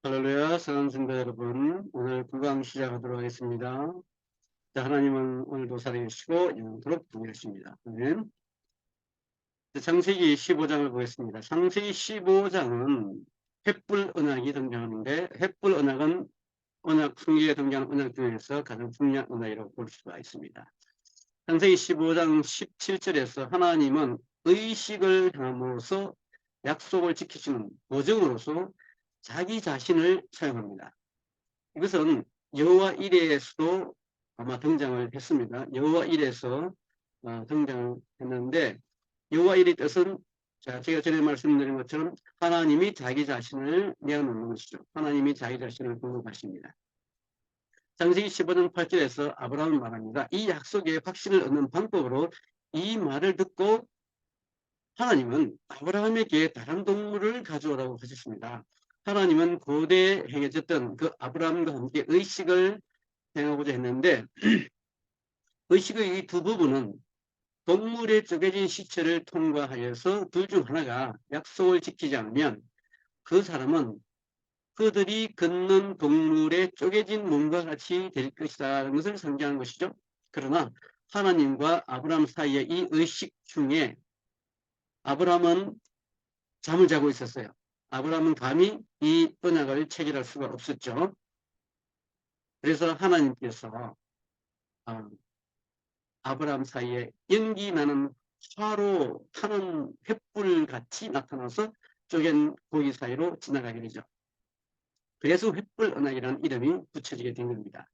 할렐루야, 사랑하는 성도 여러분. 오늘 구강 시작하도록 하겠습니다. 자, 하나님은 오늘도 살아계시고 영원토록 동일하십니다. 아멘. 창세기 15장을 보겠습니다. 창세기 15장은 횃불 언약이 등장하는데, 횃불 언약은 언약 성경에 등장하는 언약 중에서 가장 중요한 언약이라고 볼 수가 있습니다. 창세기 15장 17절에서 하나님은 의식을 향함으로써 약속을 지키시는 보증으로서 자기 자신을 사용합니다. 이것은 여호와 일에서도 아마 등장을 했습니다. 여호와 일에서 등장을 했는데, 여호와 일의 뜻은 제가 전에 말씀드린 것처럼 하나님이 자기 자신을 내어놓는 것이죠. 하나님이 자기 자신을 공급하십니다. 창세기 15장 8절에서 아브라함은 말합니다. 이 약속의 확신을 얻는 방법으로 이 말을 듣고 하나님은 아브라함에게 다른 동물을 가져오라고 하셨습니다. 하나님은 고대에 행해졌던 그 아브라함과 함께 의식을 행하고자 했는데, 의식의 이 두 부분은 동물의 쪼개진 시체를 통과하여서 둘 중 하나가 약속을 지키지 않으면 그 사람은 그들이 걷는 동물의 쪼개진 몸과 같이 될 것이라는 것을 상징하는 것이죠. 그러나 하나님과 아브라함 사이의 이 의식 중에 아브라함은 잠을 자고 있었어요. 아브라함은 감히 이 언약을 체결할 수가 없었죠. 그래서 하나님께서 아브라함 사이에 연기 나는 화로 타는 횃불 같이 나타나서 쪼갠 고기 사이로 지나가게 되죠. 그래서 횃불 언약이라는 이름이 붙여지게 된 겁니다.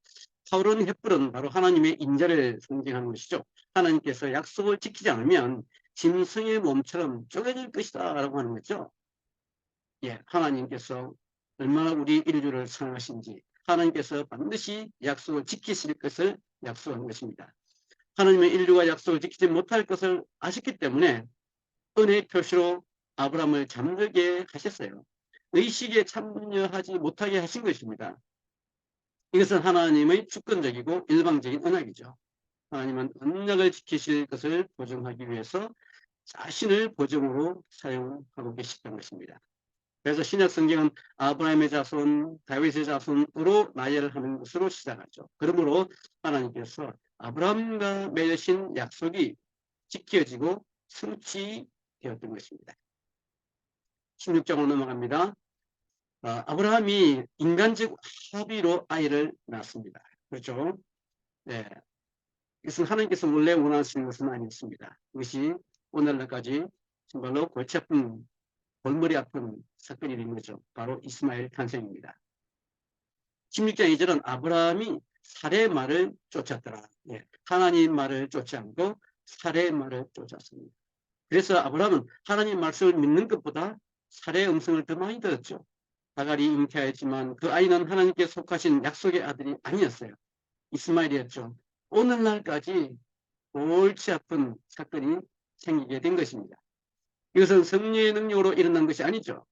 타오르는 횃불은 바로 하나님의 인자를 상징하는 것이죠. 하나님께서 약속을 지키지 않으면 짐승의 몸처럼 쪼개질 것이다 라고 하는 거죠. 예, 하나님께서 얼마나 우리 인류를 사랑하신지, 하나님께서 반드시 약속을 지키실 것을 약속한 것입니다. 하나님의 인류가 약속을 지키지 못할 것을 아셨기 때문에 은혜의 표시로 아브라함을 잠들게 하셨어요. 의식에 참여하지 못하게 하신 것입니다. 이것은 하나님의 주권적이고 일방적인 언약이죠. 하나님은 언약을 지키실 것을 보증하기 위해서 자신을 보증으로 사용하고 계시던 것입니다. 그래서 신약 성경은 아브라함의 자손, 다윗의 자손으로 나열을 하는 것으로 시작하죠. 그러므로 하나님께서 아브라함과 맺으신 약속이 지켜지고 성취되었던 것입니다. 16장으로 넘어갑니다. 아브라함이 인간적 합의로 아이를 낳았습니다. 그렇죠? 네. 이것은 하나님께서 원래 원하시는 것은 아니었습니다. 이것이 오늘날까지 정말로 골치 아픈, 골머리 아픈 사건이 된 거죠. 바로 이스마엘 탄생입니다. 16장 2절은 아브라함이 사례의 말을 쫓았더라. 예. 하나님 말을 쫓지 않고 사례의 말을 쫓았습니다. 그래서 아브라함은 하나님 말씀을 믿는 것보다 사례의 음성을 더 많이 들었죠. 하갈이 잉태하였지만 그 아이는 하나님께 속하신 약속의 아들이 아니었어요. 이스마엘이었죠. 오늘날까지 골치 아픈 사건이 생기게 된 것입니다. 이것은 성령의 능력으로 일어난 것이 아니죠.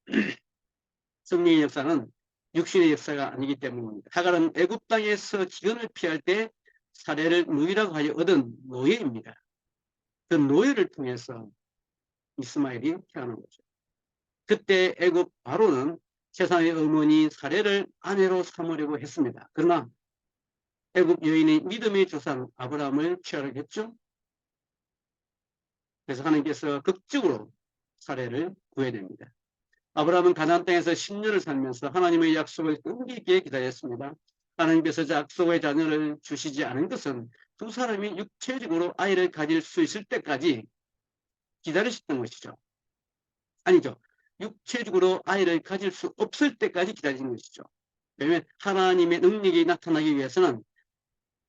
성령의 역사는 육신의 역사가 아니기 때문입니다. 하갈은 애굽 땅에서 기근을 피할 때 사례를 누이라고 하여 얻은 노예입니다. 그 노예를 통해서 이스마엘이 태어난 거죠. 그때 애굽 바로는 세상의 어머니 사례를 아내로 삼으려고 했습니다. 그러나 애굽 여인의 믿음의 조상 아브라함을 취하겠죠. 그래서 하나님께서 극적으로 사례를 구해냅니다. 아브라함은 가나안 땅에서 10년을 살면서 하나님의 약속을 끈기 있게 기다렸습니다. 하나님께서 약속의 자녀를 주시지 않은 것은 두 사람이 육체적으로 아이를 가질 수 있을 때까지 기다리셨던 것이죠. 아니죠. 육체적으로 아이를 가질 수 없을 때까지 기다리는 것이죠. 왜냐하면 하나님의 능력이 나타나기 위해서는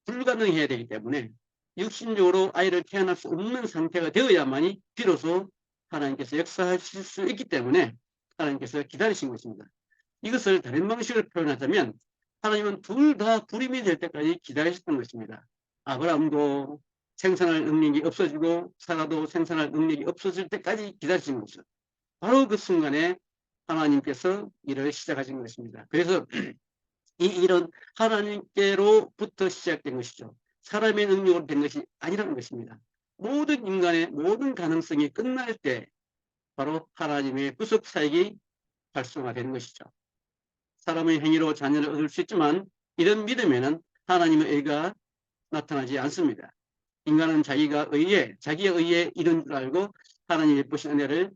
불가능해야 되기 때문에 육신적으로 아이를 태어날 수 없는 상태가 되어야만이 비로소 하나님께서 역사하실 수 있기 때문에 하나님께서 기다리신 것입니다. 이것을 다른 방식으로 표현하자면 하나님은 둘 다 불임이 될 때까지 기다리셨던 것입니다. 아브라함도 생산할 능력이 없어지고 사라도 생산할 능력이 없어질 때까지 기다리신 것이죠. 바로 그 순간에 하나님께서 일을 시작하신 것입니다. 그래서 이 일은 하나님께로부터 시작된 것이죠. 사람의 능력으로 된 것이 아니라는 것입니다. 모든 인간의 모든 가능성이 끝날 때 바로 하나님의 구속 사역이 활성화되는 것이죠. 사람의 행위로 자녀를 얻을 수 있지만 이런 믿음에는 하나님의 의가 나타나지 않습니다. 인간은 자기의 의에 이른 줄 알고 하나님의 예쁘신 은혜를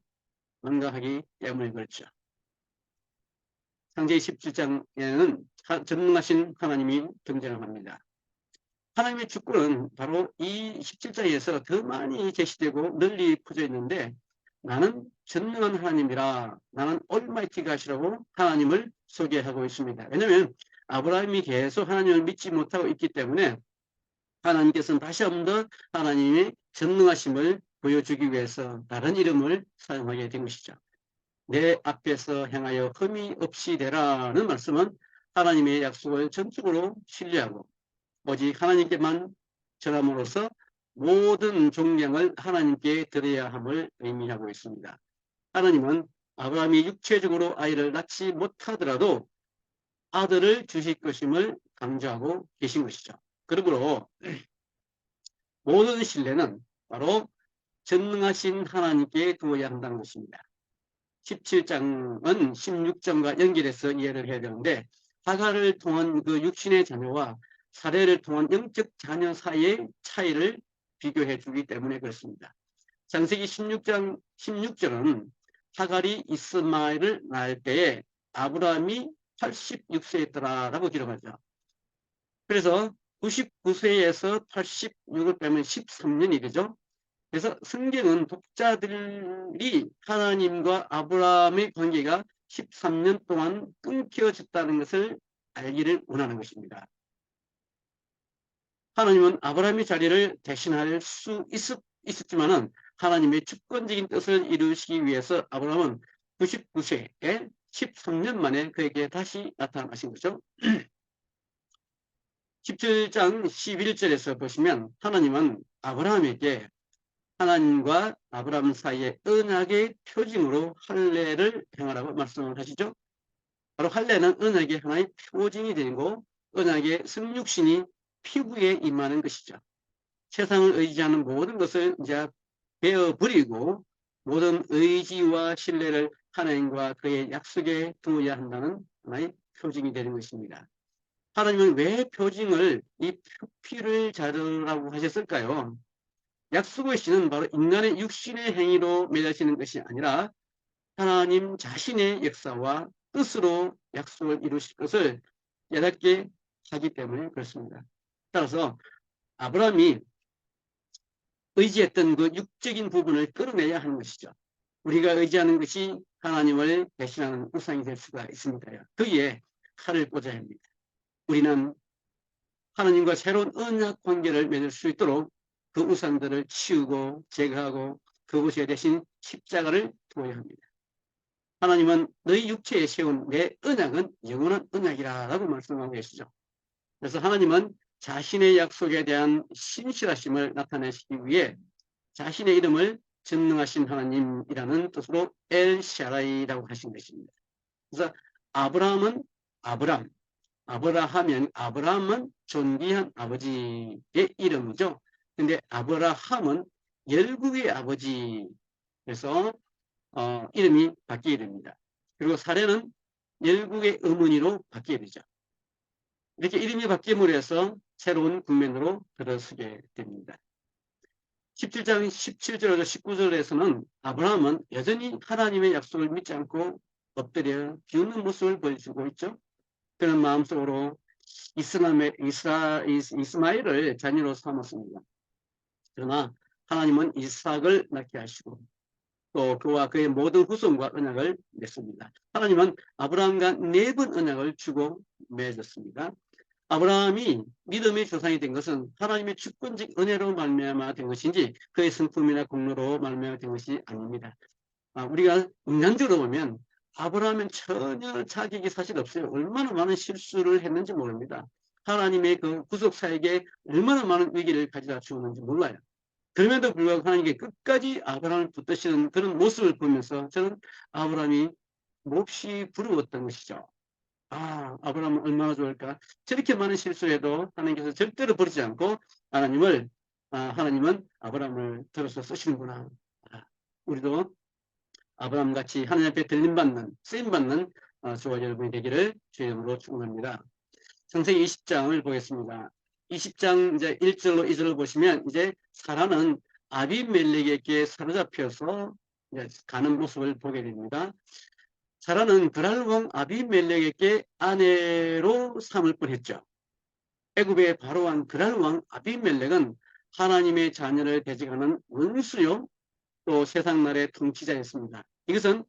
망각하기 때문에 그렇죠. 창세기 17장에는 전능하신 하나님이 등장을 합니다. 하나님의 주권은 바로 이 17장에서 더 많이 제시되고 널리 퍼져 있는데 나는 전능한 하나님이라 나는 올마이티 가시라고 하나님을 소개하고 있습니다. 왜냐하면 아브라함이 계속 하나님을 믿지 못하고 있기 때문에 하나님께서는 다시 한 번 더 하나님의 전능하심을 보여주기 위해서 다른 이름을 사용하게 된 것이죠. 내 앞에서 행하여 흠이 없이 되라는 말씀은 하나님의 약속을 전적으로 신뢰하고 오직 하나님께만 전함으로써 모든 존경을 하나님께 드려야 함을 의미하고 있습니다. 하나님은 아브라함이 육체적으로 아이를 낳지 못하더라도 아들을 주실 것임을 강조하고 계신 것이죠. 그러므로 모든 신뢰는 바로 전능하신 하나님께 두어야 한다는 것입니다. 17장은 16장과 연결해서 이해를 해야 되는데 하갈을 통한 그 육신의 자녀와 사례를 통한 영적 자녀 사이의 차이를 비교해 주기 때문에 그렇습니다. 창세기 16장 16절은 하갈이 이스마엘을 낳을 때에 아브라함이 86세였더라라고 기록하죠. 그래서 99세에서 86을 빼면 13년이 되죠. 그래서 성경은 독자들이 하나님과 아브라함의 관계가 13년 동안 끊겨졌다는 것을 알기를 원하는 것입니다. 하나님은 아브라함의 자리를 대신할 수 있었지만은 하나님의 주권적인 뜻을 이루시기 위해서 아브라함은 99세에 13년 만에 그에게 다시 나타나신 거죠. 17장 11절에서 보시면 하나님은 아브라함에게 하나님과 아브라함 사이의 언약의 표징으로 할례를 행하라고 말씀을 하시죠. 바로 할례는 언약의 하나의 표징이 되고 언약의 성육신이 피부에 임하는 것이죠. 세상을 의지하는 모든 것을 이제 베어버리고 모든 의지와 신뢰를 하나님과 그의 약속에 두어야 한다는 하나의 표징이 되는 것입니다. 하나님은 왜 표징을 이 피를 자르라고 하셨을까요? 약속의 신은 바로 인간의 육신의 행위로 맺어지는 것이 아니라 하나님 자신의 역사와 뜻으로 약속을 이루실 것을 깨닫게 하기 때문에 그렇습니다. 따라서 아브라함이 의지했던 그 육적인 부분을 끌어내야 하는 것이죠. 우리가 의지하는 것이 하나님을 대신하는 우상이 될 수가 있으니까요. 거기에 칼을 꽂아야 합니다. 우리는 하나님과 새로운 언약 관계를 맺을 수 있도록 그 우상들을 치우고 제거하고 그곳에 대신 십자가를 두어야 합니다. 하나님은 너희 육체에 세운 내 언약은 영원한 언약이라고 말씀하고 계시죠. 그래서 하나님은 자신의 약속에 대한 신실하심을 나타내시기 위해 자신의 이름을 전능하신 하나님이라는 뜻으로 엘샤라이라고 하신 것입니다. 그래서 아브라함은 아브라함은 존귀한 아버지의 이름이죠. 근데 아브라함은 열국의 아버지. 그래서 이름이 바뀌게 됩니다. 그리고 사례는 열국의 어머니로 바뀌게 되죠. 이렇게 이름이 바뀜으로 해서 새로운 국면으로 들어서게 됩니다. 17장 17절에서 19절에서는 아브라함은 여전히 하나님의 약속을 믿지 않고 엎드려 비웃는 모습을 보여주고 있죠. 그는 마음속으로 이스마엘을 자녀로 삼았습니다. 그러나 하나님은 이삭을 낳게 하시고 또 그와 그의 모든 후손과 언약을 맺습니다. 하나님은 아브라함과 4번 언약을 주고 맺었습니다. 아브라함이 믿음의 조상이 된 것은 하나님의 주권적 은혜로 말미암아 된 것인지 그의 성품이나 공로로 말미암아 된 것이 아닙니다. 우리가 인간적으로 보면 아브라함은 전혀 자격이 사실 없어요. 얼마나 많은 실수를 했는지 모릅니다. 하나님의 그 구속사에게 얼마나 많은 위기를 가져다 주었는지 몰라요. 그럼에도 불구하고 하나님께 끝까지 아브라함을 붙드시는 그런 모습을 보면서 저는 아브라함이 몹시 부러웠던 것이죠. 아브라함은 얼마나 좋을까. 저렇게 많은 실수해도 하나님께서 절대로 버리지 않고 하나님은 아브라함을 들어서 쓰시는구나. 우리도 아브라함같이 하나님 앞에 쓰임받는 저와 여러분이 되기를 주의 이름으로 축원합니다. 창세기 20장을 보겠습니다. 20장 이제 1절로 2절을 보시면 이제 사라는 아비멜렉에게 사로잡혀서 이제 가는 모습을 보게 됩니다. 사라는 그랄 왕 아비멜렉에게 아내로 삼을 뻔했죠. 애굽의 바로왕 그랄 왕 아비멜렉은 하나님의 자녀를 대적하는 원수요 또 세상 나라의 통치자였습니다. 이것은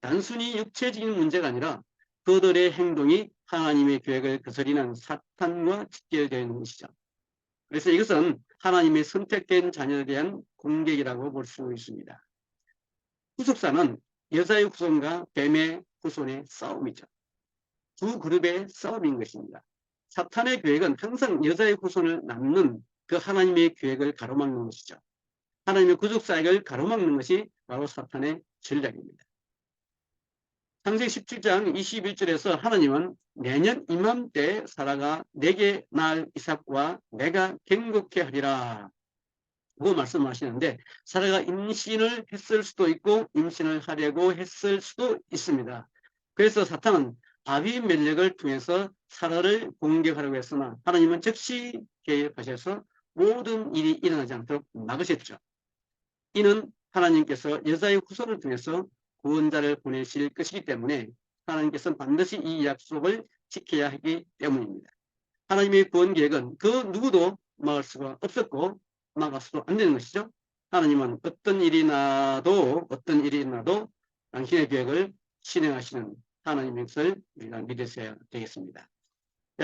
단순히 육체적인 문제가 아니라 그들의 행동이 하나님의 계획을 거스리는 사탄과 직결되어 있는 것이죠. 그래서 이것은 하나님의 선택된 자녀에 대한 공격이라고 볼 수 있습니다. 후속사는 여자의 후손과 뱀의 후손의 싸움이죠. 두 그룹의 싸움인 것입니다. 사탄의 계획은 항상 여자의 후손을 낳는 그 하나님의 계획을 가로막는 것이죠. 하나님의 구속사역을 가로막는 것이 바로 사탄의 전략입니다. 창세기 17장 21절에서 하나님은 내년 이맘때 사라가 내게 낳을 이삭과 내가 경고케 하리라 고 말씀하시는데 사라가 임신을 했을 수도 있고 임신을 하려고 했을 수도 있습니다. 그래서 사탄은 아비멜렉을 통해서 사라를 공격하려고 했으나 하나님은 즉시 개입하셔서 모든 일이 일어나지 않도록 막으셨죠. 이는 하나님께서 여자의 후손을 통해서 구원자를 보내실 것이기 때문에 하나님께서는 반드시 이 약속을 지켜야 하기 때문입니다. 하나님의 구원 계획은 그 누구도 막을 수가 없었고 막아서도 안 되는 것이죠. 하나님은 어떤 일이 나도 당신의 계획을 실행하시는 하나님의 것을 우리가 믿으셔야 되겠습니다.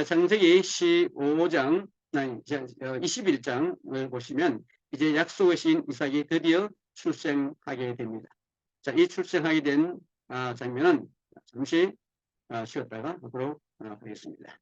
창세기 15장, 21장을 보시면 이제 약속의 신 이삭이 드디어 출생하게 됩니다. 자, 이 출생하게 된 장면은 잠시 쉬었다가 보도록 하겠습니다.